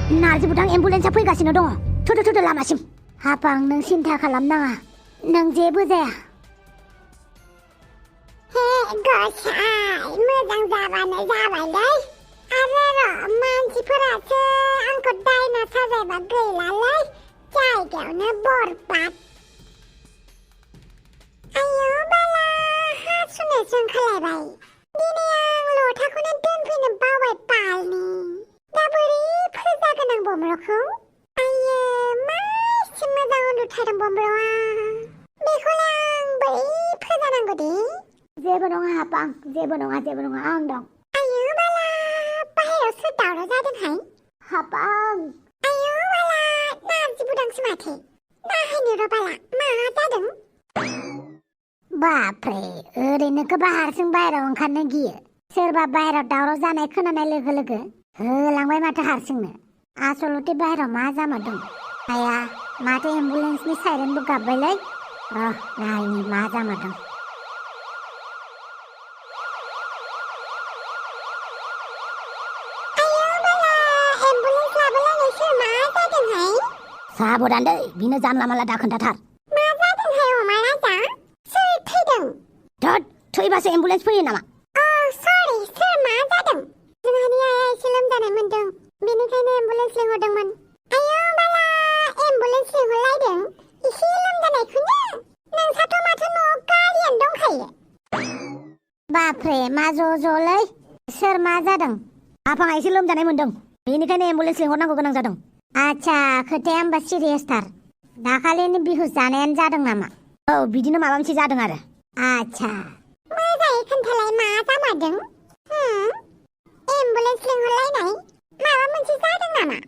नार्जि बुदां एम्बुलेन्सआ फैगासिनो दङ। थुदो लामासिम। हापां नों सिन्था खालामनाङा। नों जेबो जाया। हे गसाइ मोजां जाबानो जाबायलै। आरो र' मानसिफोरासो आंखौ दायना साजायबा गैलालै। जायगायावनो बरबाद। आयौ बाला हासुनोसो ओंखारलायबाय। दिनै आं लथाखौनो दोनफैनो बावबाय बालनि। दा बोरै फोजागोन आं बमब्रखौ? आयो मा एसे मोजां उन्दुथारदों बमब्रआ। बेखौलाय आं बोरै फोजानांगौ दे? जेबो नङा हापां, जेबो नङा आं दं। आयौ बाला बाहेरायाव सोर दावराव जादोंहाय? हापां। आयौ बाला नार्जि बुदांसो माथो। नायनो र' बाला मा जादों? बाप्रे ओरैनोखौबा हारसिं बाहेरायाव ओंखारनो गियो। सोरबा बाहेरायाव दावराव जानाय खोनानाय लोगो लोगो होलांबाय माथो हारसिंनो। आसलथे बाहेरायाव मा जामारदों? आया माथो एम्बुलेन्सनि साइरेनबो गाबबायलै। नायनि मा जामारदों। साबधान दै, बिनो जानला मानला दा खोन्थाथार। मा जादोंहाय अमा राजा? सोर थैदों? धोद, थैबासो एम्बुलेन्स फैयो नामा? सरि, सोर मा जादों? जोंहानि आइया एसे लोमजानाय मोनदों, बेनिखायनो एम्बुलेन्स लिंहरदोंमोन। आयौ बाला एम्बुलेन्स लिंहरलायदों? एसे लोमजानायखौनो? नोंसाथ' माथो न'आव गारियानो दंखायो। बाप्रे मा ज'लै? सोर मा जादों? आफाङा एसे लोमजानाय मोनदों, बेनिखायनो एम्बुलेन्स लिंहरनांगौ गोनां जादों। आच्छा, खोथाया होमबा सिरियासथार। दाखालिनि बिहु जानायानो जादों नामा? औ, बिदिनो माबा मोनसे जादों आरो। आच्छा। मोजाङै खोन्थालाय मा जामारदों? एम्बुलेन्स लिंहरलायनाय? माबा मोनसे जादों नामा?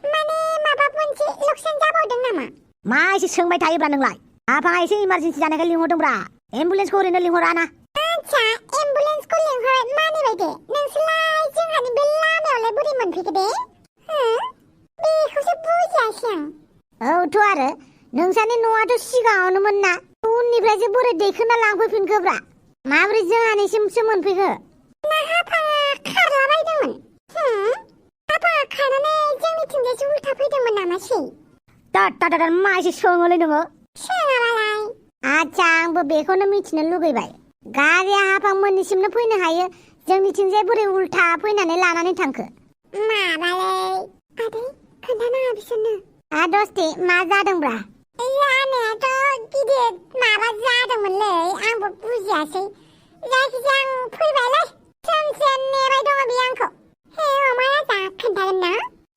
माने माबा मोनसे लक्ष्यन जाबावदों नामा? मा एसे सोंबाय थायोब्रा नोंलाय? आफाङा एसे इमारजेन्सि जानायखाय लिंहरदोंब्रा। एम्बुलेन्सखौ ओरैनो लिंहरा ना। आच्छा, एम्बुलेन्सखौ लिंहर मानिबाय दे। नोंसोरलाय जोंहानि बे लामायावलाय बोरै मोनफैखो दे? बेखौसो बुजियासै आं। औथ' आरो नोंसानि न'आथ' सिगाङावनोमोन ना। उननिफ्रायसो बोरै दैखोना लांफैफिनखोब्रा? माबोरै जोंहानिसिमसो मोनफैखो? ना हाफाङा खारलाबायदोंमोन? हाफाङा खारनानै जोंनिथिंजायसो उल्था फैदोंमोन नामासै? मा एसे सोङोलै नोङो? सोङाबालाय। आच्छा, आंबो बेखौनो मिथिनो लुगैबाय। गारिया हाफां मोननिसिमनो फैनो हायो, जोंनिथिंजाय बोरै उल्था फैनानै लानानै थांखो? माबालै आदै, खोन्थानाङा बिसोरनो। दस्ति, मा जादोंब्रा? जानायाथ' गिदिर माबा जादोंमोनलै, आंबो बुजियासै। जायखिजाया आं फैबायलै। सोमसे नेबाय दङ बियो आंखौ। हे अमा राजा, खोन्थागोन ना?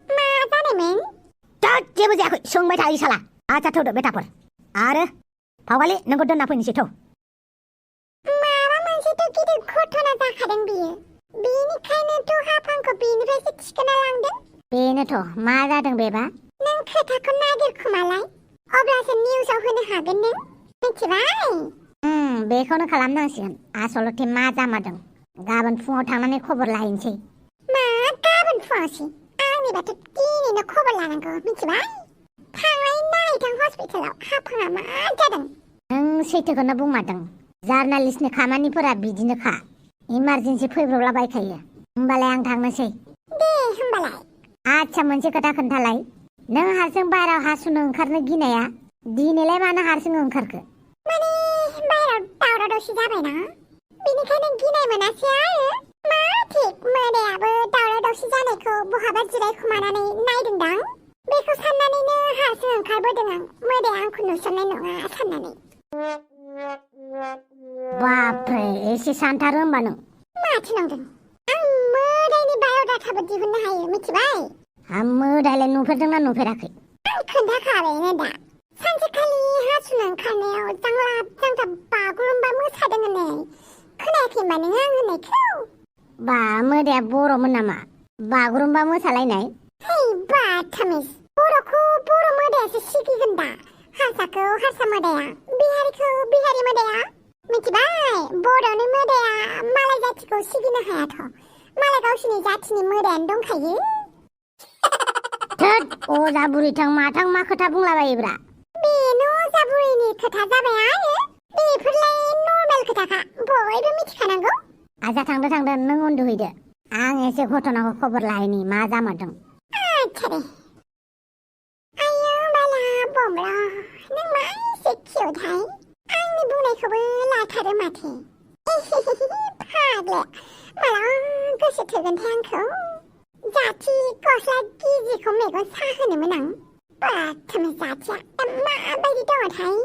मा जानायमोन? जेबो जायाखै, सोंबाय थायो साला। आच्छा थौदो बेटाफोर। आरो फावगालि नोंखौ दोनना फैनोसै थौ। माबा मोनसेथ' गिदिर घटना जाखादों बियो। बेनिखायनोथ' हाफांखौ बेनिफ्रायसो थिखोना लांदों। बेनोथ', मा जादों बेबा? नों खोथाखौ नागिरखुमालाय, अब्लासो निउसाव होनो हागोन नों। मिथिबाय? बेखौनो खालामनांसिगोन। आसलथे मा जामारदों? गाबोन फुङाव थांनानै खबर लाहैनोसै। मा गाबोन फुङावसै? आंनिबाथ' दिनैनो खबर लानांगौ, मिथिबाय? थांनाय नायथां हस्पिटालाव हाफाङा मा जादों? नों सैथोखौनो बुंमारदों। जार्नालिस्टनि खामानिफोरा बिदिनोखा। इमारजेन्सि फैब्रबलाबायखायो। होमबालाय आं थांनोसै। दे होमबालाय। आच्छा, मोनसे खोथा खोन्थालाय। नों हारसिं बाहेरायाव हासुनो ओंखारनो गिनाया दिनैलाय मानो हारसिं ओंखारखो? माने बाहेरायाव दावराव दावसि जाबायना, बेनिखायनो गिनाय मोनासै आरो। मा थिक मोदायाबो दावराव दावसि जानायखौ बहाबा जिरायखुमानानै नायदोंदां। बेखौ साननानैनो हारसिं ओंखारबोदों आं, मोदाया आंखौ नुसननाय नङा साननानै। बाप्रे, एसे सानथारो होमबा नों। माथो नंदों? आं मोदायनि बाय'डाटाबो दिहुननो हायो, मिथिबाय? मोदायलाय नुफेरदोंना नुफेराखै? आं खोन्थाखाबायनो दा। सानसेखालि हासुनो ओंखारनायाव जांलाब जांथाब बागुरुम्बा मोसादों होननाय खोनायाखै होनबा नों आं होननायखौ? बा, मोदाया बर'मोन नामा? बागुरुम्बा मोसालायनाय? है बाथामिस, बर'खौ बर' मोदायासो सिगिगोन दा। हारसाखौ हारसा मोदाया, बिहारिखौ बिहारि मोदाया। मिथिबाय? बर'नि मोदाया मालाय जाथिखौ सिगिनो हायाथ'। मालाय गावसिनि जाथिनि मोदायानो दंखायो। थोद, अजा बुरैथां माथां मा खोथा बुंलाबायोब्रा? बेनो अजा बुरैनि खोथा जाबाय आरो। बेफोरलाय नर्मेल खोथाखा, बयबो मिथिखानांगौ। आजा थांदो, नों उन्दुहैदो। आं एसे घटनाखौ खबर लाहैनि मा जामारदों। आच्छा दे आयौ बाला बमला नों मा एसे किउटहाय आंनि बुंनायखौबो लाथारो माथो फाग्ला माला गोसो थोगोनथाय आंखौ जाथि गस्ला गिजिखौ मेगन साहोनोमोन आं बाथाम जाथिया दा माबायदि दङथाय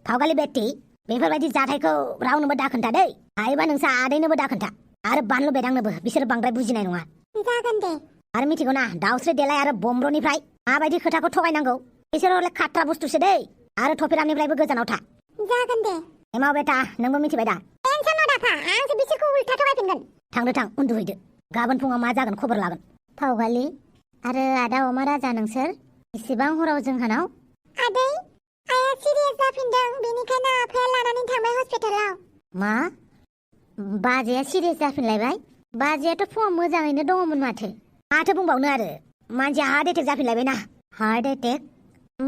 फावगालि बेट्टी बेफोरबायदि जाथायखौ रावनोबो दाखोन्था दै हायोबा नोंसा आदैनोबो दाखोन्था आरो बानलु बेदांनोबो बिसोरो बांद्राय बुजिनाय नङा जागोन दे आरो मिथिगौ ना दाउस्रि देलाय आरो बमब्रनिफ्राय माबायदि खोथाखौ थगायनांगौ बिसोर हले खाट्रा बुस्थुसो दै आरो थफिरामनिफ्रायबो गोजानाव था जागोन दे एमाव बेटा नोंबो मिथिबाय दा टेनसन दाफा आंसो बिसोरखौ उल्था थगायफिनगोन थां उन्दुहैदो गाबोन फुङाव मा जागोन खबर लागोन फावगालि आरो आदा अमा राजा नोंसोर इसेबां हराव जोंहानाव आदै आया सिरियास जाफिनदों बेनिखायनो आफाया लानानै थांबाय हस्पिटालाव मा बाजैया सिरियास जाफिनलायबाय बाजैयाथ' फुङाव मोजाङैनो दङमोन माथो बुंबावनो आरो मानसिया हार्ट एटेक जाफिनलायबाय ना हार्ट एटेक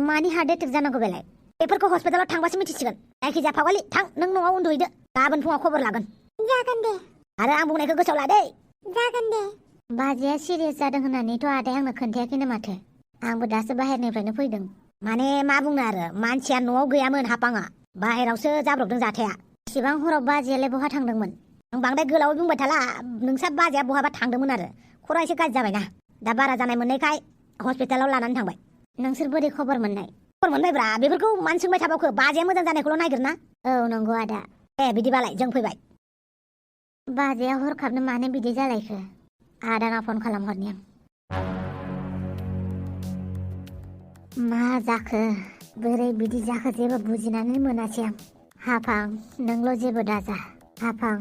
मानि हार्ट एटेक जानांगौ बेलाय बेफोरखौ हस्पिटालाव थांबासो मिथिसिगोन जायखिजाया फावगालि थां नों न'आव उन्दुहैदो गाबोन फुङाव खबर लागोन जागोन दे आरो आं बुंनायखौ गोसोआव लादै जागोन दे बाजैया सिरियास जादों होननानैथ' आदाया आंनो खोन्थायाखैनो माथो आंबो दासो बाहेरनिफ्रायनो फैदों माने मा बुंनो आरो मानसिया न'आव गैयामोन हापाङा बाहेरावसो जाब्रबदों जाथाया इसिबां हराव बाजैयालाय बहा थांदोंमोन आं बांद्राय गोलावै बुंबाय थाला नोंसा बाजैया बहाबा थांदोंमोन आरो खर'a एसे गाज्रि जाबायना दा बारा जानाय मोननायखाय हस्पिटालाव लानानै थांबाय नोंसोर बोरै खबर मोननाय खबर मोनबायब्रा बेफोरखौ मानो सोंबाय थाबावखो बाजैया मोजां जानायखौल' नायगिरना औ नंगौ आदा बिदिबालाय जों फैबाय बाजैया हरखाबनो मानो बिदि जालायखो आदानाव फन खालामहरनि आं मा जाखो बोरै बिदि जाखो जेबो बुजिनानै मोनासै आं हाफां नोंल' जेबो दाजा हाफां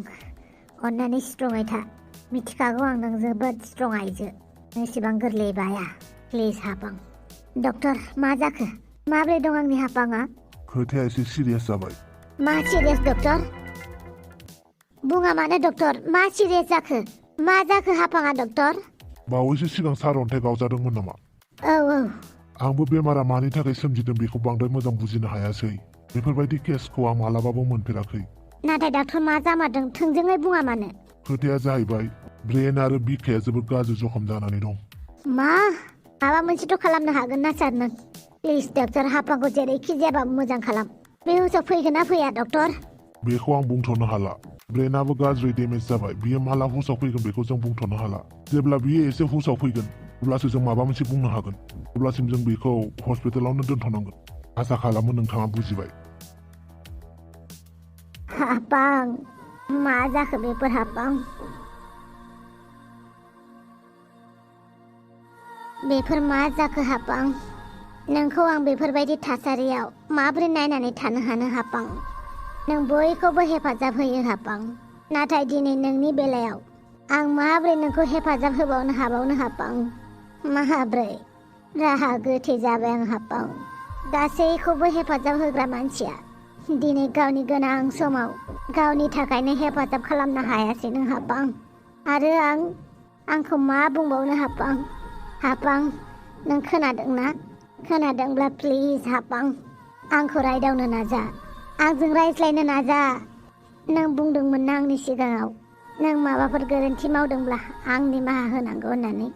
अन्नानै स्ट्रङै था मिथिखागौ आं नों जोबोद स्ट्रं आइजो एसेबां गोरलै बाया प्लिज हाफां डक्टर मा जाखो माब्रै दं आंनि हाफाङा खोथाया एसे सिरियास जाबाय मा सिरियास डक्टर बुङा मानो डक्टर मा सिरियास जाखो मा जाखो हाफाङा डक्टर बावैसो सिगां सारअन्थाइ गावजादोंमोन नामा औ आंबो बेमारा मानि थाखाय सोमजिदों बेखौ बांद्राय मोजां बुजिनो हायासै बेफोरबायदि केसखौ आं मालाबाबो मोनफेराखै नाथाय डक्टर मा जामारदों थोंजोङै बुङा मानो खोथाया जाहैबाय ब्रेन आरो बिखाया जोबोद गाज्रि जखम जानानै दं मा माबा मोनसेथ' खालामनो हागोन ना सार नों प्लिज डक्टर हाफांखौ जेरैखि जायाबाबो मोजां खालाम बे हुसआव फैगोन ना फैया डक्टर बेखौ आं बुंथ'नो हाला ब्रेनाबो गाज्रि डेमेज जाबाय बियो माला हुसआव फैगोन बेखौ जों बुंथ'नो हाला जेब्ला बियो एसे हुसआव फैगोन अब्लासो जों माबा मोनसे बुंनो हागोन अब्लासिम जों बेखौ हस्पिटालावनो दोनथ'नांगोन आसा खालामो नोंथाङा बुजिबाय हापां मा जाखो बेफोर हापां बेफोर मा जाखो हापां नोंखौ आं बेफोरबायदि थासारियाव माबोरै नायनानै थानो हानो हापां नों बयखौबो हेफाजाब होयो हापां नाथाय दिनै नोंनि बेलायाव आं माबोरै नोंखौ हेफाजाब होबावनो हाबावनो हापां माब्रै राहा गोथे जाबाय आं हापां गासैखौबो हेफाजाब होग्रा मानसिया दिनै गावनि गोनां समाव गावनि थाखायनो हेफाजाब खालामनो हायासै नों हापां आरो आंखौ मा बुंबावनो हापां हापां नों खोनादोंना खोनादोंब्ला प्लिज हापां आंखौ रायदावनो नाजा आंजों रायज्लायनो नाजा नों बुंदोंमोन ना आंनि सिगाङाव नों माबाफोर गोरोन्थि मावदोंब्ला आं निमाहा होनांगौ होननानै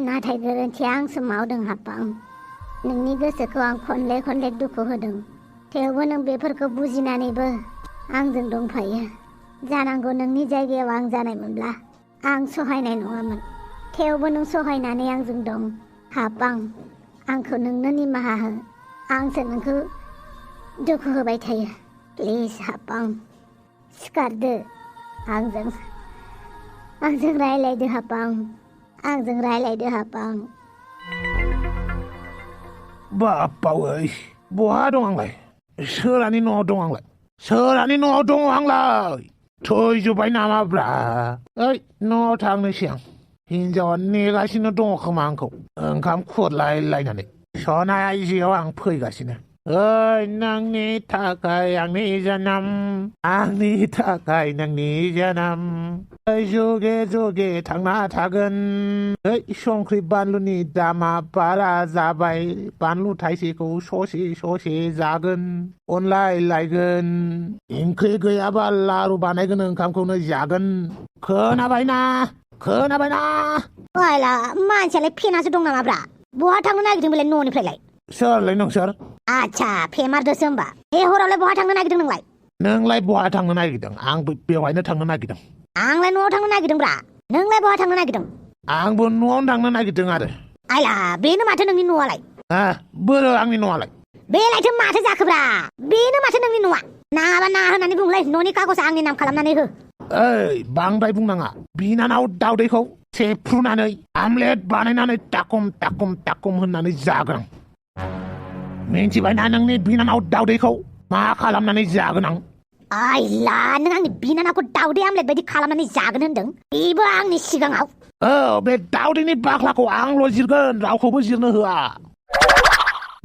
नाथाय गोरोन्थिया आंसो मावदों हापां नोंनि गोसोखौ आं खनले दुखु होदों थेवबो नों बेफोरखौ बुजिनानैबो आंजों दंफायो जानांगौ नोंनि जायगायाव आं जानायमोनब्ला आं सहायनाय नङामोन थेवबो नों सहायनानै आंजों दं हापां आंखौ नोंनो निमाहा हो आंसो नोंखौ दुखु होबाय थायो प्लिज हापां सिखारदो आंजों रायलायदो हापां आंजों रायलायदो हापां बापावै बहा दं आंलाय सोरानि न'आव दं आंलाय सोरानि न'आव दङ आंलाय थैजोब्बाय नामाब्रा ओइ न'आव थांनोसै आं हिनजावा नेगासिनो दङ खोमा आंखौ ओंखाम खुरलायलायनानै सनाय आइजोआव आं फैगासिनो ओइ नोंनि थाखाय आंनि जोनोम आंनि थाखाय नोंनि जोनोम ओइ जुगे जुगे थांना थागोन ओइ संख्रि बानलुनि दामा बारा जाबाय बानलु थाइसेखौ ससे जागोन अनलायलायगोन ओंख्रि गैयाबा लारु बानायगोन ओंखामखौनो जागोन खोनाबायना खोनाबाय ना आयला मानसियालाय फेनासो दं नामाब्रा बहा थांनो नागिरदों बेलाय न'निफ्रायलाय सोरलाय नोंसोर आच्छा फेमारदोसो होमबा ए हरावलाय बहा थांनो नागिरदों नोंलाय बहा थांनो नागिरदों आंबो बेवहायनो थांनो नागिरदों आंलाय न'आव थांनो नागिरदोंब्रा नोंलाय बहा थांनो नागिरदों आंबो न'आवनो थांनो नागिरदों आरो आयला बेनो माथो नोंनि न'आलाय बोरो आंनि न'आलाय बेलायथो माथो जाखोब्रा बेनो माथो नोंनि न'आ नाङाबा ना होननानै बुंलाय न'नि कागज आंनि नाम खालामनानै हो ओइ बांद्राय बुंनाङा बिनानाव दावदैखौ सेफ्रुनानै आमलेट बानायनानै टाकुम टाकुम टाकुम होननानै जागोन आं मिन्थिबायना नोंनि बिनानाव दावदैखौ मा खालामनानै जागोन आं आयला नों आंनि बिनानावखौ दावदै आमलेट बायदि खालामनानै जागोन होनदों बेबो आंनि सिगाङाव बे दावदैनि बाख्लाखौ आंल' जिरगोन रावखौबो जिरनो होआ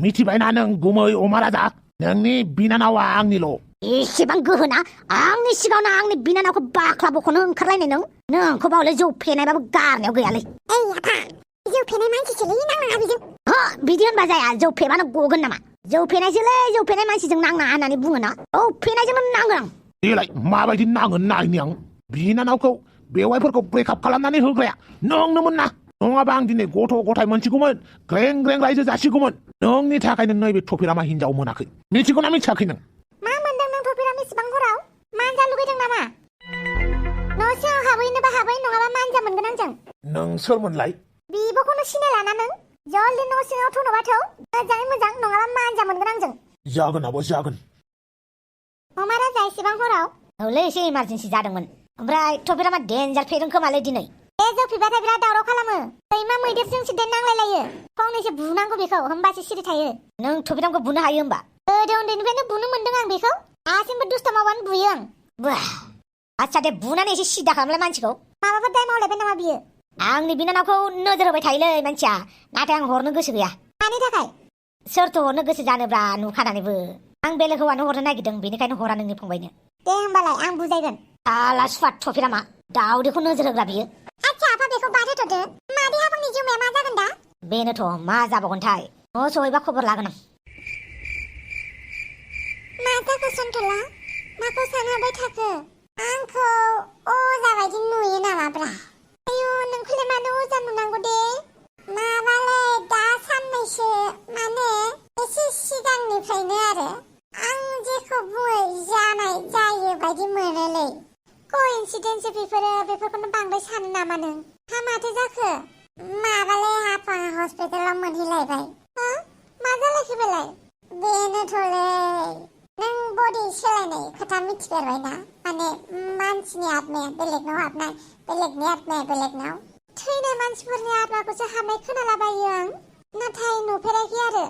मिथिबायना नों गुमै अमा राजा नोंनि बिनानावा आंनिल' एसेबां गोहोना आंनि सिगाङावनो आंनि बिनानावखौ बाख्ला बख'नो ओंखारलायनाय नोंखौ बावलाय जौ फेनायबाबो गारनायाव गैयालै ओइ आफा जौ फेनाय मानसिसोलै नांनाङा बेजों बिदि होनबा जाया जौ फेबानो गगोन नामा जौ फेनायसोलै जौ फेनाय मानसिजों नांनाङा होननानै बुङोना औ फेनायजोंनो नांगोन आं देलाय माबायदि नांगोन नायनि आं बिनानावखौ बेवाइफोरखौ ब्रेकआप खालामनानै होग्राया नोंनोमोन ना नङाबा आं दिनै गथ' गथाय मोनसिगौमोन ग्रें ग्रें रायजो जासिगौमोन नोंनि थाखायनो नैबे थफिरामा हिनजाव मोनाखै मिथिगौना मिथियाखै नों मा मोनदों नों थफिराम इसिबां हराव मानजा लुगैदों नामा न' सिङाव हाबहैनोबा हाबहै नङाबा मानजा मोनगोन आंजों नों सोरमोनलाय बिब'खौनो सिनायलाना नों जल्दि न' सिङाव थ'नोबा थौ मोजाङै मोजां नङाबा मानजा मोनगोन आंजों जागोन आब' जागोन अमा राजा इसिबां हराव औलै एसे इमारजेन्सि जादोंमोन ओमफ्राय थफिरामा डेन्जार फेदों खोमालै दिनै जौ फेबाथाय बिराद दावराव खालामो सैमा मैदेरजों सिदेन नांलायलायो फंनैसो बुनांगौ बेखौ होमबासो सिरि थायो नों थफिरामखौ बुनो हायो होमबा गोदो उन्दैनिफ्रायनो बुनो मोनदों आं बेखौ दासिमबो दुस्थ' मावबानो बुयो आं आच्छा दे बुनानै एसे सिदा खालामलाय मानसिखौ माबाफोर दाय मावलायबाय नामा बियो आंनि बिनानावखौ नोजोर होबाय थायोलै मानसिया नाथाय आं हरनो गोसो गैया मानि थाखाय सोरथो हरनो गोसो जानोब्रा नुखानानैबो आं बेलेग हौवानो हरनो नागिरदों बेनिखायनो हरा नोंनि फंबायनो दे होमबालाय आं बुजायगोन आला सुवाद थफिरामा दावदैखौ नोजोर होग्रा बियो आच्छा आफा बेखौ बाद होथ'दो मादै हाफांनि जिउमाया मा जागोन दा बेनोथ' मा जाबावगोनथाय न' सहैबा खबर लागोन आं मा जाखो सन्थला माखौ सानहाबाय थाखो आंखौ अजा बायदि नुयो नामाब्रा आयु नोंखौलाय मानो अजा नुनांगौ दे माबालाय दा साननैसो माने एसे सिगांनिफ्रायनो आरो आं जेखौ बुङो जानाय जायो बायदि मोनोलै कइन्सिडेन्स बेफोरखौनो बांद्राय सानो नामा नों हा माथो जाखो माबालाय हाफा हस्पिटालाव मोनहैलायबाय मा जालायखो बेलाय बेनोथ'लै नों बडि सोलायनाय खोथा मिथिफेरबायना माने मानसिनि आत्माया बेलेगनाव हाबनाय बेलेगनि आत्माया बेलेगनाव थैनाय मानसिफोरनि आत्माखौसो हाबनाय खोनालाबायो आं नाथाय नुफेराखै आरो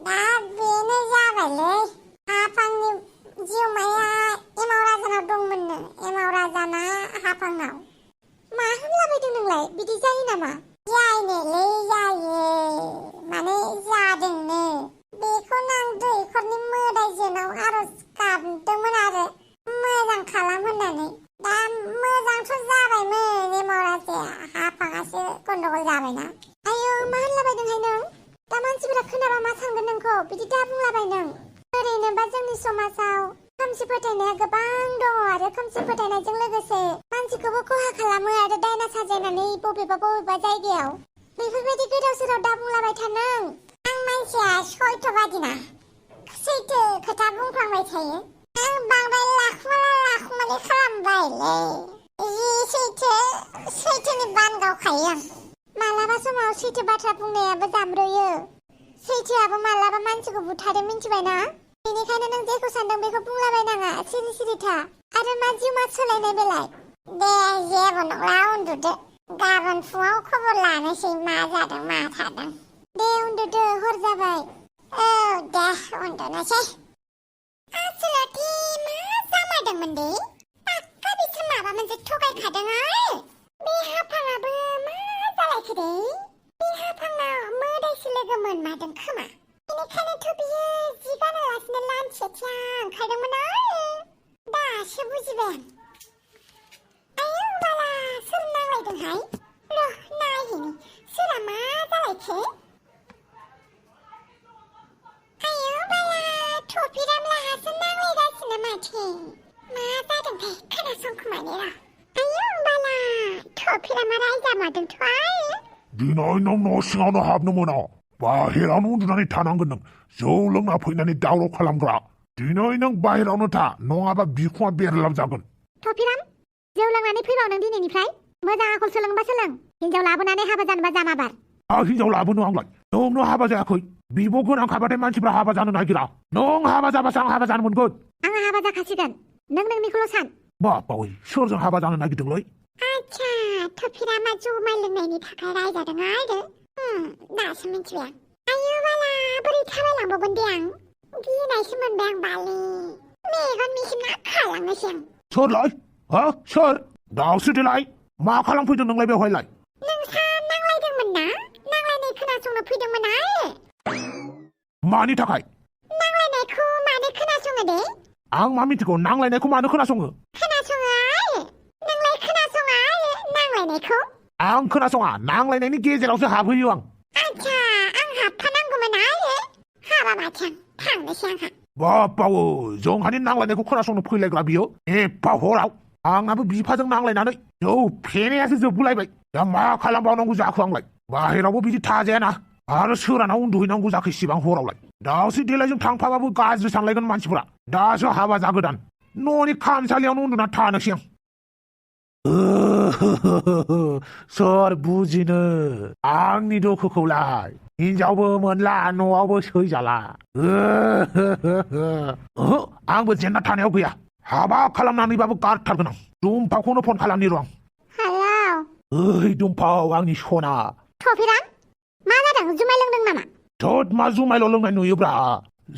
दा बेनो जाबायलै हाफांनि जिउमाया एमाव राजानाव दंमोननो एमाव राजाना हाफांनाव मा होनलाबायदों नोंलाय बिदि जायो नामा जायनोलै जायो माने जादोंनो बेखौनो आं दैखरनि मोदायजोनाव आरज गाबदोंमोन आरो मोजां खालाम होननानै दा मोजांथ' जाबायमोन एमाव राजाया हाफाङासो गन्डगल जाबायना आयौ मा होनलाबायदोंहाय नों दा मानसिफोरा खोनाबा मा सानगोन नोंखौ बिदि दा बुंलाबाय नों ओरैनोबा जोंनि समाजाव खोमसि फोथायनाया गोबां दङ आरो खोमसि फोथायनायजों लोगोसे मानसिखौबो खहा खालामो आरो दायना साजायनानै बबेबा जायगायाव बेफोरबायदि गोदाव सोराव दा बुंलाबाय था नों आं मानसिया सयथ'बादिना सैथो खोथा बुंफ्लांबाय थायो आं बांद्राय लाखुमालि खालामबायलै जि सैथोनि बान गावखायो आं मालाबा समाव सैथो बाथ्रा बुंनायाबो जाम्ब्रयो सैथोआबो मालाबा मानसिखौ बुथारो मिन्थिबायना बेनिखायनो नों जेखौ सानदों बेखौ बुंलाबायनाङा सिरि था आरो मा जिउ मा सोलायनाय बेलाय दे जेबो नंला उन्दुदो गाबोन फुङाव खबर लानोसै मा जादों मा थादों दे उन्दुदो हर जाबाय औ दे उन्दुनोसै आसलथे मा जामारदोंमोन दे पाक्का बिसोर माबा मोनसे थगायखादों बे हाफाङाबो मा जालायखो दे बे हाफाङा मोदायसो लोगो मोनमारदों खोमा बेनिखायनोथ' बियो जि गानालासिनो लान्थिया ओंखारदोंमोन दासो बुजिबाय आं आयौ बाला सोर नांलायदोंहाय र' नायहैनि सोरा मा जालायखो आयौ बाला थफिरामलाहासो नांलायगासिनो माथो मा जादोंथाय खोनासंखोमानि र' आयौ बाला थफिरामा गोमादोंथ'हाय दिनै नों न' सिङावनो हाबनो मोना बाहेरावनो उन्दुनानै थानांगोन नों जौ लोंना फैनानै दावराव खालामग्रा दिनै नों बाहेरावनो था नङाबा बिखुङा बेरलाब जागोन थफिराम जौ लोंनानै फैबाव नों दिनैनिफ्राय मोजां आखल सोलोंबा सोलों हिनजाव लाबोनानै हाबा जानोबा जामाबार हिनजाव लाबोनो आंलाय नोंनो हाबा जायाखै बिब' गोनांखाबाथाय मानसिफ्रा हाबा जानो नागिरा नों हाबा जाबासो आं हाबा जानो मोनगोन आंहा हाबा जाखासिगोन नों नोंनिखौल' सान बापावै सोरजों हाबा जानो नागिरदोंलै आच्छा थफिरामा जुमाय लोंनायनि थाखाय रायजादों आरो दासो मिथिबाय आं आयु बाला बोरै थाबायलांबावगोन दे आं गिनायसो मोनबाय आं बाले मेगन मिसिमना खालामनोसै आं सोरलाय हा सोर दावसो देलाय मा खालामफैदों नोंलाय बेवहायलाय नोंसा नांलायदोंमोन ना नांलायनाय खोनासंनो फैदोंमोन आरो मानि थाखाय नांलायनायखौ मानो खोनासङो दे आं मा मिथिगौ नांलायनायखौ मानो खोनासङो खोनासङो आरो नोंलाय खोनासङा आरो नांलायनायखौ आं खोनासङा नांलायनायनि गेजेरावसो हाबहैयो आं आच्छा आं हाबफानांगौमोन आरो हाबा माथो आं थांनोसै आंहा बापावै जोंहानि नांलायनायखौ खोनासंनो फैलायग्रा बियो एफा हराव आंनाबो बिफाजों नांलायनानै जौ फेनायासो जोबगुलायबाय दा मा खालामबावनांगौ जाखो आंलाय बाहेरावबो बिदि थाजायाना आरो सोरानाव उन्दुहैनांगौ जाखो इसिबां हरावलाय दावसो देलायजों थांफाबाबो गाज्रि सानलायगोन मानसिफोरा दासो हाबा जागोदान न'नि खामसालियावनो उन्दुना थानोसै आं सोर बुजिनो आंनि दुखुखौलाय हिनजावबो मोनला न'आवबो सैजाला आंबो जेनना थानायाव गैया हाबा खालामनानैबाबो गारथारगोन आं दुम्फावखौनो फन खालामनि र' आं हेलौ ओइ दुम्फाव आंनि सना थफिराम मा जादों जुमाय लोंदों नामा थोद मा जुमायल' लोंनाय नुयोब्रा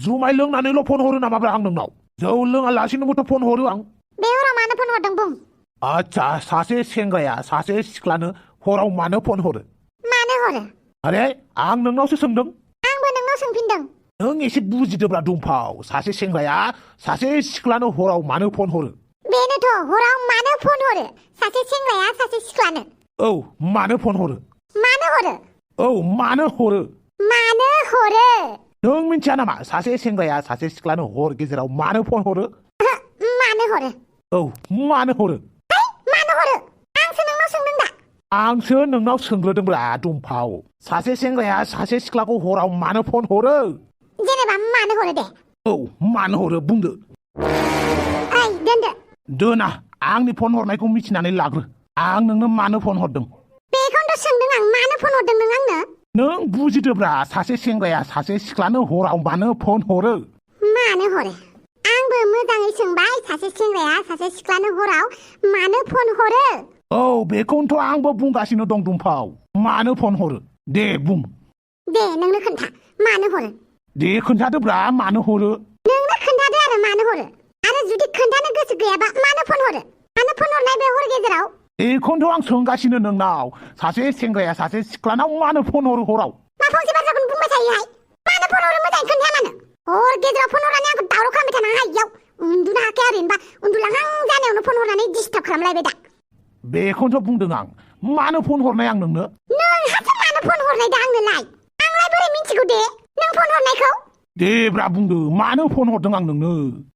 जुमाय लोंनानैल' फन हरो नामाब्रा आं नोंनाव जौ लोङालासिनोबोथ' फन हरो आं बे हराव मानो फन हरदों बुं आच्छा सासे सेंग्राया सासे सिख्लानो हराव मानो फन हरो मानो हरो अरे आं नोंनावसो सोंदों आंबो नोंनाव सोंफिनदों नों एसे बुजिदोब्रा दुम्फाव सासे सेंग्राया सासे सिख्लानो हराव मानो फन हरो बेनोथ' हराव मानो फन हरो सासे सेंग्राया सासे सिख्लानो औ मानो फन हरो मानो हरो औ मानो हरो मानो हरो नों मिथिया नामा सासे सेंग्राया सासे सिख्लानो हर गेजेराव मानो फन हरो मानो हरो औ मानो हरो मानो हरो आंसो नोंनाव सोंदों दा आंसो नोंनाव सोंग्रोदोंब्रा दुम्फाव सासे सेंग्राया सासे सिख्लाखौ हराव मानो फन हरो जेनेबा मानो हरो दे औ मानो हरो बुंदो ओइ दोनदो दोना आंनि फन हरनायखौ मिथिनानै लाग्रो आं नोंनो मानो फन हरदों बेखौनोथ' सोंदों आं मानो फन हरदों नों आंनो नों बुजिदोब्रा सासे सेंग्राया सासे सिख्लानो हराव मानो फन हरो मानो हरो आंबो मोजाङै सोंबाय सासे सेंग्राया सासे सिख्लानो हराव मानो फन हरो औ बेखौनोथ' आंबो बुंगासिनो दं दुम्फाव मानो फन हरो दे बुं दे नोंनो खोन्था मानो हरो दे खोन्थादोब्रा मानो हरो नोंनो खोन्थादो आरो मानो हरो आरो जुदि खोन्थानो गोसो गैयाबा मानो फन हरो मानो फन हरनाय बे हर गेजेराव बेखौनोथ' आं सोंगासिनो नोंनाव सासे सेंग्राया सासे सिख्लानाव मानो फन हरो हराव मा फंसे बाथ्राखौनो बुंबाय थायोहाय मानो फन हरो मोजाङै खोन्थाया मानो हर गेजेराव फन हरनानै आंखौ दावराव खालामबाय थानो हायियाव उन्दुनो हायाखै ओरैनोबा उन्दुलांहां जानायावनो फन हरनानै डिस्टार्ब खालामलायबाय दा बेखौनोथ' बुंदों आं मानो फन हरनाय आं नोंनो नोंहासो मानो फन हरनाय दा आंनोलाय आंलाय बोरै मिथिगौ दे नों फन हरनायखौ देब्रा बुंदो मानो फन हरदों आं नोंनो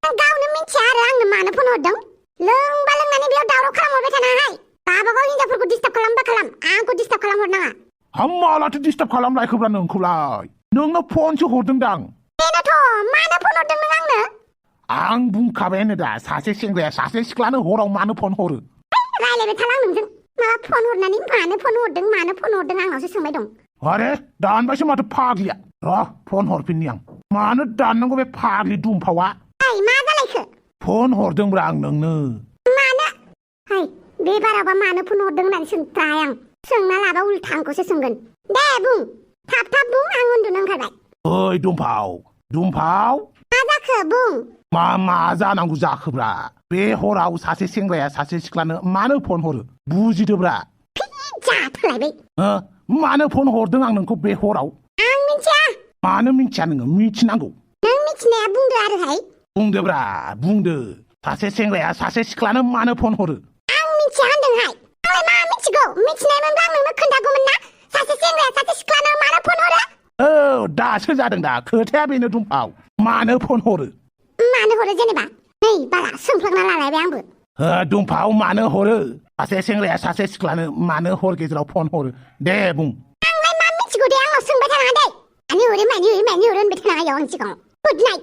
आं गावनो मिथिया आरो आंनो मानो फन हरदों लोंबा लोंनानै बेयाव दावराव खालामहरबाय थानाहाय गावबागाव हिनजावफोरखौ डिस्टार्ब खालामबा खालाम आंखौ डिस्टार्ब खालामहरनाङा मालाथो डिस्टार्ब खालामलायखोब्रा नोंखौलाय नोंनो फनसो हरदों दां बेनोथ' मानो फन हरदों नों आंनो आं बुंखाबायानो दा सासे सेंग्राया सासे सिख्लानो हराव मानो फन हरो रायलायबाय थाला आं नोंजों मा फन हरनानै मानो फन हरदों आंनावसो सोंबाय दं अरे दानबायसो माथो फाग्लिया र' फन हरफिननि आं मानो दाननांगौ बे फाग्लि दुमफावा ओइ मा जालायखो फन हरदोंब्रा आं नोंनो मानो ओइ बे बारावबा मानो फन हरदों होननानै सोंथ्राय आं सोंना लाबा उल्था आंखौसो सोंगोन दे बुं थाब बुं आं उन्दुनो ओंखारबाय ओइ दुमफाव मा जाखो बुं मा जानांगौ जाखोब्रा बे हराव सासे सेंग्राया सासे सिख्लानो मानो फन हरो बुजिदोब्रा जाथलायबाय मानो फन हरदों आं नोंखौ बे हराव आं मिथिया मानो मिथिया नोङो मिथिनांगौ नों मिथिनाया बुंदो आरोहाय बुंदोब्रा बुंदो सासे सेंग्राया सासे सिख्लानो मानो फन हरो आं मिथिया होनदोंहाय आंलाय मा मिथिगौ मिथिनायमोनबा आं नोंनो खोन्थागौमोन ना सासे सेंग्राया सासे सिख्लानो मानो फन हरो औ दासो जादों दा खोथाया बेनो दुमफाव मानो फन हरो मानो हरो जेनेबा नै बाला सोंफ्लांना लालायबाय आंबो दुमफाव मानो हरो सासे सेंग्राया सासे सिख्लानो मानो हर गेजेराव फन हरो दे बुं आंलाय मा मिथिगौ दे आंनाव सोंबाय थानाङा दे मानि हरो होनबाय थानाङा आं सिगाङाव गुड नाइट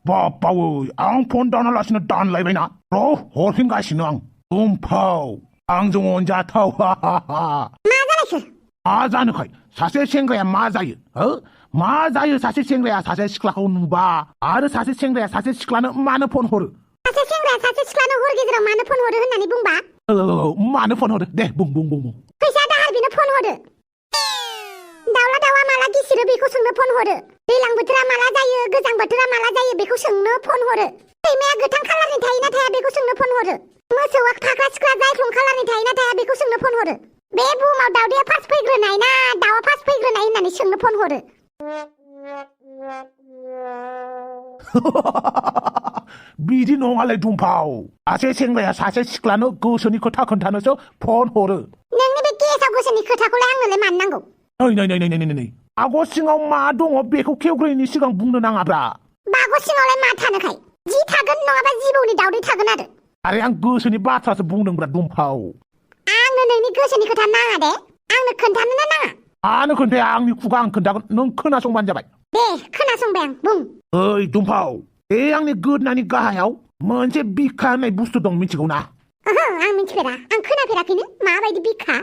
बापावै आं फन दानालासिनो दानलायबायना र' हरफिनगासिनो आं दुमफाव आंजों अनजाथाव मा जालायखो मा जानोखाय सासे सेंग्राया मा जायो मा जायो सासे सेंग्राया सासे सिख्लाखौ नुबा आरो सासे सेंग्राया सासे सिख्लानो मानो फन हरो सासे सेंग्राया सासे सिख्लानो हर गेजेराव मानो फन हरो होननानै बुंबा मानो फन हरो दे बुं फैसा दाहार बिनो फन हरो दाउला दाउआ माला गिसिरो बेखौ सोंनो फन हरो दैलां बोथोरा माला जायो गोजां बोथोरा माला जायो बेखौ सोंनो फन हरो सैमाया गोथां खालारनि थायो ना थाया बेखौ सोंनो फन हरो मोसौआ फाख्रा सिख्रा जायख्लं खालारनि थायो ना थाया बेखौ सोंनो फन हरो बे बुहुमाव दाउदैया फार्स्ट फैग्रोनाय ना दाउआ फार्स्ट फैग्रोनाय होननानै सोंनो फन हरो बिदि नङालै दुमफाव सासे सेंग्राया सासे सिख्लानो गोसोनि खोथा खोन्थानोसो फन हरो नोंनि बे गेसाव गोसोनि खोथाखौलाय आंनोलाय मानो नांगौ नै आग' सिङाव मा दङ बेखौ खेवग्रोयैनि सिगां बुंनो नाङाब्रा बाग' सिङावलाय मा थानोखाय जि थागोन नङाबा जिबौनि दाउदै थागोन आरो आरे आं गोसोनि बाथ्रासो बुंदोंब्रा दुमफाव आंनो नोंनि गोसोनि खोथा नाङा दे आंनो खोन्थानो नाङा आनो खोन्थाया आंनि खुगा आं खोन्थागोन नों खोनासंबानो जाबाय दे खोनासंबाय आं बुं ओइ दुमफाव बे आंनि गोदनानि गाहायाव मोनसे बिखा होननाय बुस्थु दं मिथिगौ ना ओहो आं मिथिफेरा आं खोनाफेराखैनो माबायदि बिखा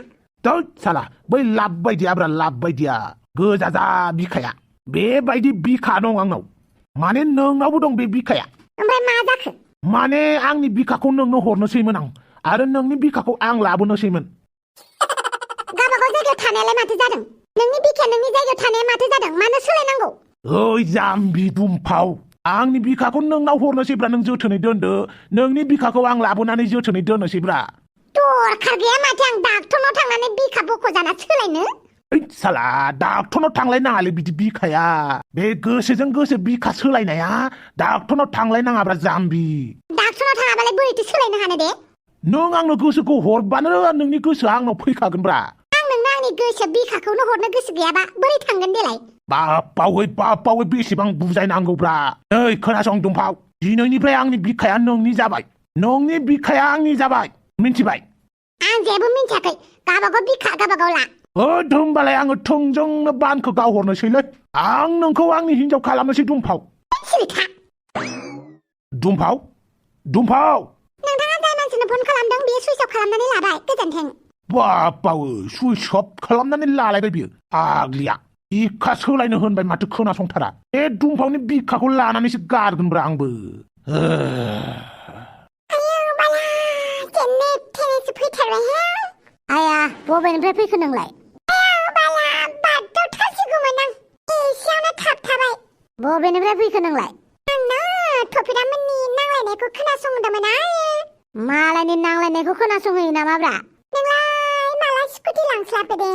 दै साला बै लाब बायदियाब्रा लाब बायदिया गोजाजा बिखाया बेबायदि बिखा दं आंनाव माने नोंनावबो दं बे बिखाया ओमफ्राय मा जाखो माने आंनि बिखाखौ नोंनो हरनोसैमोन आं आरो नोंनि बिखाखौ आं लाबोनोसैमोन गावबागाव जायगायाव थानायालाय माथो जादों नोंनि बिखाया नोंनि जायगायाव थानाया माथो जादों मानो सोलायनांगौ ओइ जाम्बि दुमफाव आंनि बिखाखौ नोंनाव हरनोसैब्रा नों जोथोनै दोनदो नोंनि बिखाखौ आं लाबोनानै जोथोनै दोननोसैब्रा दरखार गैया माथो आं डाक्टरनाव थांनानै बिखा बख'जाना सोलायनो ओइ साला डाक्टरनाव थांलायनाङालै बिदि बिखाया बे गोसोजों गोसो बिखा सोलायनाया डाक्टरनाव थांलायनाङाब्रा जाम्बि डाक्टरनाव थाङाबालाय बोरैथो सोलायनो हानो दे नों आंनो गोसोखौ हरबानो नोंनि गोसोआ आंनाव फैखागोनब्रा आं नोंनो आंनि गोसो बिखाखौनो हरनो गोसो गैयाबा बोरै थांगोन देलाय बापावै बेसेबां बुजायनांगौब्रा नै खोनासं दुमफाव दिनैनिफ्राय आंनि बिखाया नोंनि जाबाय नोंनि बिखाया आंनि जाबाय मिन्थिबाय आं जेबो मिन्थियाखै गावबागाव बिखा गावबागाव ला होमबालाय आङो थोंजोंनो बानखौ गावहरनोसैलै आं नोंखौ आंनि हिनजाव खालामनोसै दुमफाव सिरिथा दुमफाव नोंथाङा जाय मानसिनो फन खालामदों बियो सुइच अफ खालामनानै लाबाय गोजोन्थों बापावै सुइच अफ खालामनानै लालायबाय बियो आग्लिया बिखा सोलायनो होनबाय माथो खोनासंथारा बे दुमफावनि बिखाखौ लानानैसो गारगोनब्रा आंबो आया बबेनिफ्राय फैखो नोंलाय बबेनिफ्राय फैखो नोंलाय थफिरामोननि नांलायनायखौ खोनासंदोंमोन आयो मालायनि नांलायनायखौ खोनासंहैयो नामाब्रा नोंलाय माला स्कुटि लांस्लाबदे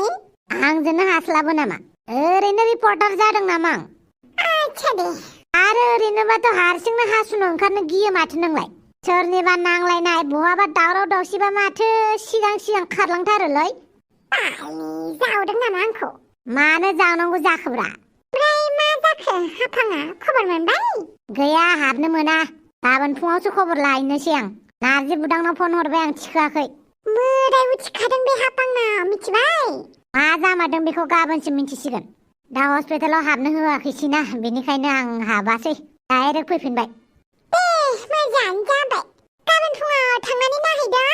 आंजोंनो हास्लाबो नामा ओरैनो रिपर्टार जादों नामा आं आच्छा दे आरो ओरैनोबाथ' हारसिंनो हासुनो ओंखारनो गियो माथो नोंलाय सोरनिबा नांलायनाय बहाबा दावराव दावसिबा माथो सिगां खारलांथारोलै जावदों नामा आंखौ मानो जावनांगौ जाखोब्रा ओमफ्राय मा जाखो हाफाङा खबर मोनबाय गैया हाबनो मोना गाबोन फुङावसो खबर लाहैनोसै आं नारजि बुदांनाव फन हरबाय आं थिखोआखै मोदाय उथिखादों बे हाफांनाव मिथिबाय मा जामारदों बेखौ गाबोनसो मिन्थिसिगोन दा हस्पिटालाव हाबनो होआखैसैना बेनिखायनो आं हाबासै डाइरेक्ट फैफिनबाय दे मोजाङानो जाबाय गाबोन फुङाव थांनानै नायहैदो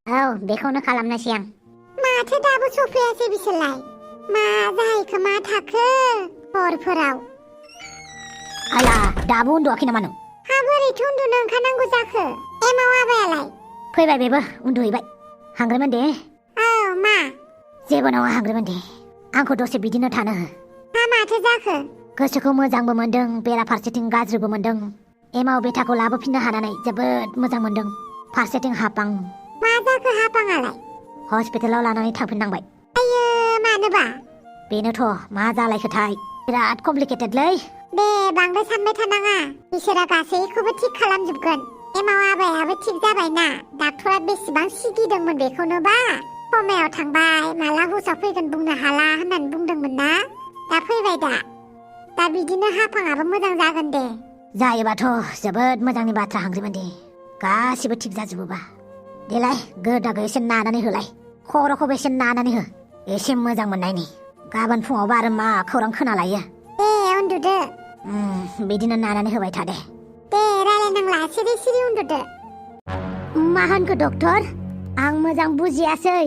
औ बेखौनो खालामनोसै आं माथो दाबो सफैयासै बिसोरलाय मा जाहैखो मा थाखो हरफोराव आया दाबो उन्दुआखै नामा नों हा बोरैथो उन्दुनो ओंखारनांगौ जाखो एमाव आबायालाय फैबाय बेबो उन्दुहैबाय हांग्रोमोन दे औ मा जेबो नङा हांग्रोमोन दे आंखौ दसे बिदिनो थानो हो हा माथो जाखो गोसोखौ मोजांबो मोनदों बेराफारसेथिं गाज्रिबो मोनदों एमाव बेथाखौ लाबोफिननो हानानै जोबोद मोजां मोनदों फारसेथिं हापां मा जाखो हापाङालाय हस्पिटालाव लानानै थांफिननांबाय आयो मानोबा बेनोथ' मा जालायखोथाय बिराद कमप्लिकेटेडलै दे बांद्राय सानबाय थानाङा इसोरा गासैखौबो थिग खालामजोबगोन एमाव आबायाबो थिग जाबायना डाक्टरा बेसेबां सिगिदोंमोन बेखौनोबा समायाव थांबाय माला हुसाव फैगोन बुंनो हाला होननानै बुंदोंमोन ना दा फैबाय दा बिदिनो हाफाङाबो मोजां जागोन दे जायोबाथ' जोबोद मोजांनि बाथ्रा हांग्रिमोन दे गासिबो थिग जाजोबोबा देलाय गोदाखौ एसे नानानै होलाय खर'खौबो एसे नानानै हो एसे मोजां मोननायनि गाबोन फुङावबा आरो मा खौरां खोनालायो दे उन्दुदो बिदिनो नानानै होबाय था दे दे रायलायनांला सिरि सिरि उन्दुदो मा होनखो डक्टर आं मोजां बुजियासै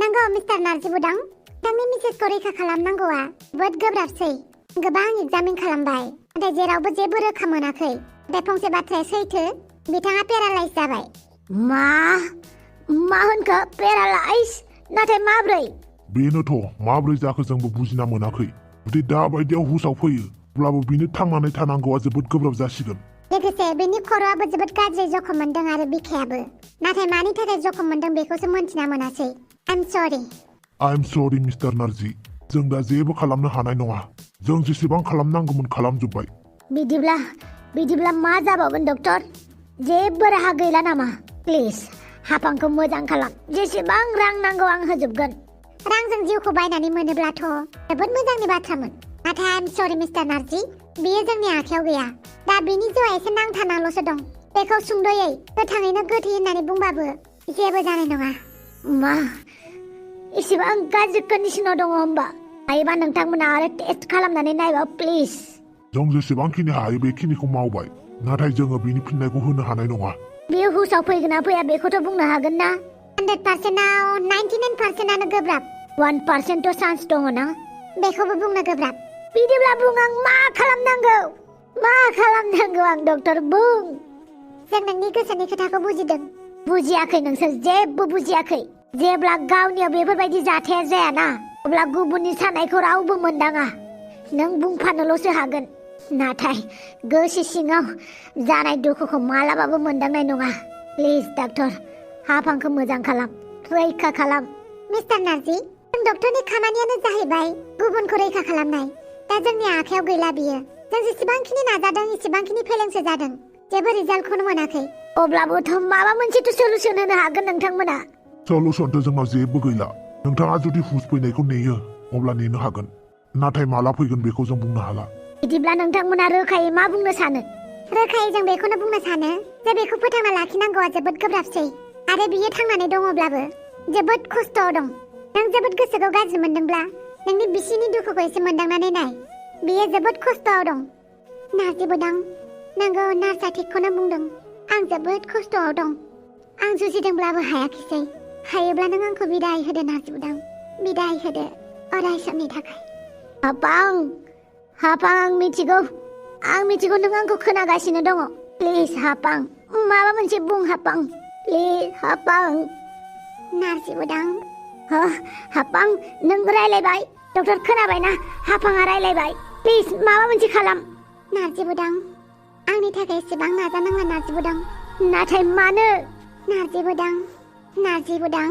नंगौ मिस्टार नार्जि बुदां नोंनि मिसेसखौ रैखा खालामनांगौआ जोबोद गोब्राबसै गोबां एग्जामिन खालामबाय नाथाय जेरावबो जेबो रोखा मोनाखै नाथाय फंसे बाथ्राया सैथो बिथाङा पेरालाइज जाबाय मा होनखो पेरालाइज नाथाय माब्रै बेनोथ' माब्रै जाखो जोंबो बुजिना मोनाखै जुदि दा बायदियाव हुसाव फैयो अब्लाबो बिनो थांनानै थानांगौआ जोबोद गोब्राब जासिगोन लोगोसे बेनि खर'आबो जोबोद गाज्रि जखम मोनदों आरो बिखायाबो नाथाय मानि थाखाय जखम मोनदों बेखौसो मोनथिना मोनासै आइ एम सरि मिस्टार नार्जि जों दा जेबो खालामनो हानाय नङा जों जेसेबां खालामनांगौमोन खालामजोब्बाय बिदिब्ला मा जाबावगोन डक्टर जेबो राहा गैला नामा प्लिज हाफांखौ मोजां खालाम जेसेबां रां नांगौ आं होजोबगोन रांजों जिउखौ बायनानै मोनोब्लाथ' जोबोद मोजांनि बाथ्रामोन नाथाय आइ एम सरि मिस्टार नार्जि बेयो जोंनि आखायाव गैया दा बिनि जिउआ एसे नांथानाल'सो दं बेखौ सुंद'यै गोथाङैनो गोथै होननानै बुंबाबो जेबो जानाय नङा मा एसेबां गाज्रि कन्डिसनाव दङ होमबा हायोबा नोंथांमोना आरो टेस्ट खालामनानै नायबा प्लिज जों जेसेबांखिनि हायो बेखिनिखौ मावबाय नाथाय जोङो बिनि फिननायखौ होनो हानाय नङा बेयो हुसाव फैगोन ना फैया बेखौथ' बुंनो हागोन ना 100%आव 99%आनो गोब्राब 1% चान्स दङ ना बेखौबो बुंनो गोब्राब बिदिब्ला बुं आं मा खालामनांगौ आं डक्टर बुं जों नोंनि गोसोनि खोथाखौ बुजियाखै नोंसोर जेबो बुजियाखै जेब्ला गावनियाव बेफोरबायदि जाथाया जायाना अब्ला गुबुननि साननायखौ रावबो मोनदाङा नों बुंफानोल'सो हागोन नाथाय गोसो सिङाव जानाय दुखुखौ मालाबाबो मोनदांनाय नङा प्लिज डक्टर हाफांखौ मोजां खालाम रैखा खालाम मिस्टार नार्जि जों डक्टरनि खामानियानो जाहैबाय गुबुनखौ रैखा खालामनाय दा जोंनि आखायाव गैला बियो जों जेसेबांखिनि नाजादों एसेबांखिनि फेलेंसो जादों जेबो रिजाल्टखौनो मोनाखै अब्लाबोथ' माबा मोनसेथ' सलुसन होनो हागोन नोंथांमोना सलुसनथ' जोंनाव जेबो गैला नोंथाङा जुदि हुस फैनायखौ नेयो अब्ला नेनो हागोन नाथाय माला फैगोन बेखौ जों बुंनो हाला बिदिब्ला नोंथांमोना रोखायै मा बुंनो सानो रोखायै जों बेखौनो बुंनो सानो जे बेखौ फोथांना लाखिनांगौआ जोबोद गोब्राबसै आरो बियो थांनानै दङब्लाबो जोबोद खस्थ'आव दं नों जोबोद गोसोखौ गाज्रि मोनदोंब्ला नोंनि बिसिनि दुखुखौ एसे मोनदांनानै नाय बियो जोबोद खस्थ'आव दं नार्जि बुदां नोंगौ नार्सआ थिगखौनो बुंदों आं जोबोद खस्थ'आव दं आं जुजिदोंब्लाबो हायाखिसै हायोब्ला नों आंखौ बिदाय होदो नार्जि बुदां बिदाय होदो अराय समनि थाखाय हाफां आं मिथिगौ नों आंखौ खोनागासिनो दङ प्लिज हाफां माबा मोनसे बुं हाफां प्लिज हाफां नार्जि बुदां हाफां नों रायलायबाय डक्टर खोनाबायना हाफाङा रायलायबाय प्लिज माबा मोनसे खालाम नार्जि बुदां आंनि थाखाय एसेबां नाजानाङा नार्जि बुदां नाथाय मानो नार्जि बुदां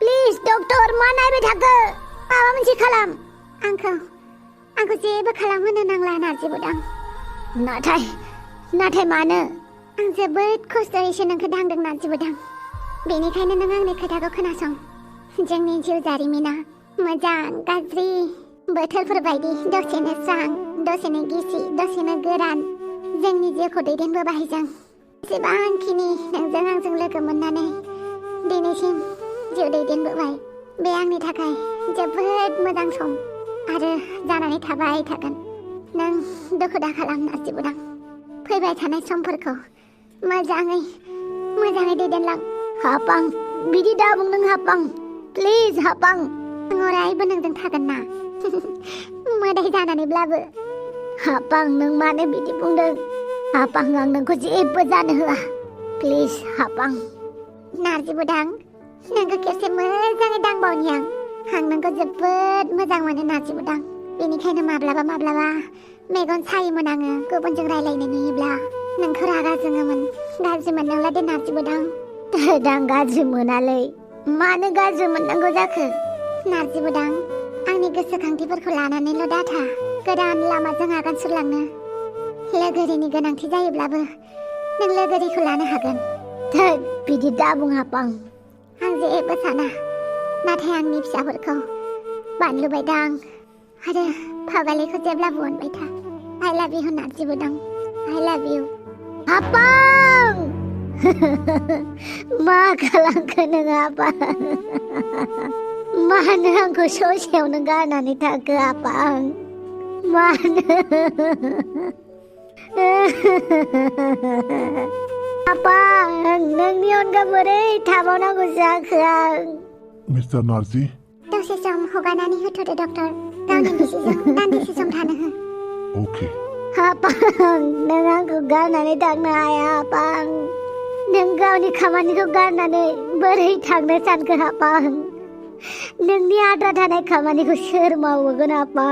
प्लिज डक्टर मा नायबाय थाखो माबा मोनसे खालाम आंखौ जेबो खालामहोनो नांला नार्जि बुदां नाथाय मानो आं जोबोद खस्थ'यैसो नोंखौ दांदों नार्जि बुदां बेनिखायनो नों आंनि खोथाखौ खोनासं जोंनि जिउ जारिमिना मोजां गाज्रि बोथोरफोर बायदि दसेनो स्रां दसेनो गिसि दसेनो गोरान जोंनि जिउखौ दैदेनबोबाय जों जेसेबांखिनि नोंजों आंजों लोगो मोननानै दिनैसिम जिउ दैदेनबोबाय बे आंनि थाखाय जोबोद मोजां सम आरो जानानै थाबाय थागोन नों दुखु दा खालाम नार्जि बुदां फैबाय थानाय समफोरखौ मोजाङै दैदेनलां हाफां बिदि दा बुं नों हाफां प्लिज हाफां आं अरायबो नोंजों थागोन ना मोदाय जानानैब्लाबो हाफां नों मानो बिदि बुंदों हाफां आं नोंखौ जेबो जानो होआ प्लिज हाफां नार्जि बुदां नोंखौ खेबसे मोजाङै दांबावनि आं नोंखौ जोबोद मोजां मोनो नार्जि बुदां बेनिखायनो माब्लाबा मेगन सायोमोन आङो गुबुनजों रायलायनो नुयोब्ला नोंखौ रागा जोङोमोन गाज्रि मोननांला दे नार्जि बुदां आं गाज्रि मोनालै मानो गाज्रि मोननांगौ जाखो नार्जि बुदां आंनि गोसोखांथिफोरखौ लानानैल' दाथा गोदान लामाजों आगान सुरलांनो लोगोरिनि गोनांथि जायोब्लाबो नों लोगोरिखौ लानो हागोन बिदि दा बुं हाफां आं जेबो साना नाथाय आंनि फिसाफोरखौ बानलु बायदां आरो फागालिखौ जेब्लाबो अनबाय था I love you नार्जि बुदां I love you हाफां मा खालामखो नों आफा मानो आंखौ ससेयावनो गारनानै थाखो आफा मानो आफा नोंनि अनगा बोरै थाबावनांगौ जाखो आं मिस्टार नार्जी दसे सम हगारनानै होथ'दो डक्टर गावनि बिसिजों दान्दिसे सम थानो हो अके आफा नों आंखौ गारनानै थांनो हाया आफा नों गावनि खामानिखौ गारनानै बोरै थांनो सानखो आफा नोंनि आद्रा थानाय खामानिखौ सोर मावगोन आफा